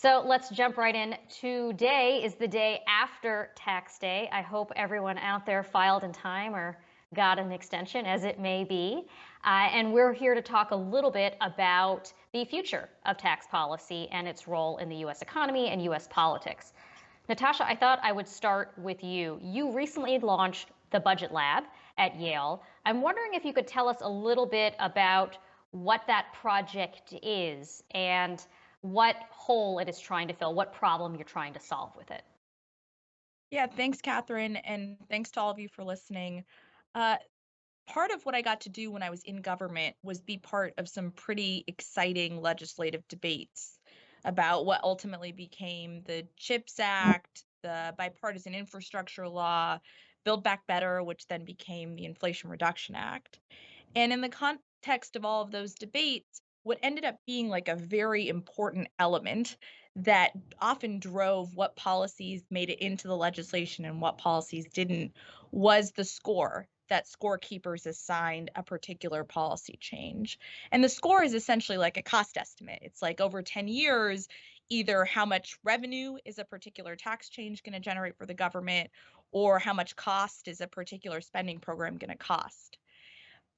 So let's jump right in. Today is the day after tax day. I hope everyone out there filed in time or got an extension, as it may be. And we're here to talk a little bit about the future of tax policy and its role in the U.S. economy and U.S. politics. Natasha, I thought I would start with you. You recently launched the Budget Lab at Yale. I'm wondering if you could tell us a little bit about what that project is and what hole it is trying to fill, what problem you're trying to solve with it. Yeah, thanks, Catherine, and thanks to all of you for listening. Uh, Part of what I got to do when I was in government was be part of some pretty exciting legislative debates about what ultimately became the CHIPS Act, the bipartisan infrastructure law, Build Back Better, which then became the Inflation Reduction Act. And in the context of all of those debates, what ended up being like a very important element that often drove what policies made it into the legislation and what policies didn't was the score that scorekeepers assigned a particular policy change. And the score is essentially like a cost estimate. It's like over 10 years, either how much revenue is a particular tax change going to generate for the government, or how much cost is a particular spending program going to cost.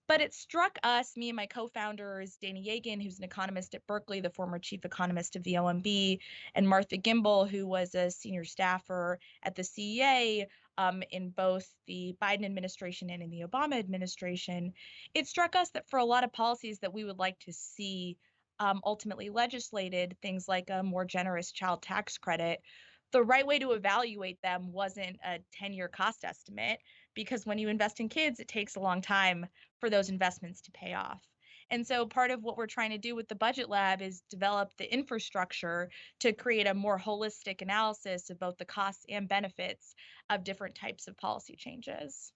But it struck us, me and my co-founders, Danny Yegan, who's an economist at Berkeley, the former chief economist of the OMB, and Martha Gimbel, who was a senior staffer at the CEA in both the Biden administration and in the Obama administration. It struck us that for a lot of policies that we would like to see ultimately legislated, things like a more generous child tax credit, the right way to evaluate them wasn't a 10-year cost estimate, because when you invest in kids, it takes a long time for those investments to pay off. And so part of what we're trying to do with the Budget Lab is develop the infrastructure to create a more holistic analysis of both the costs and benefits of different types of policy changes.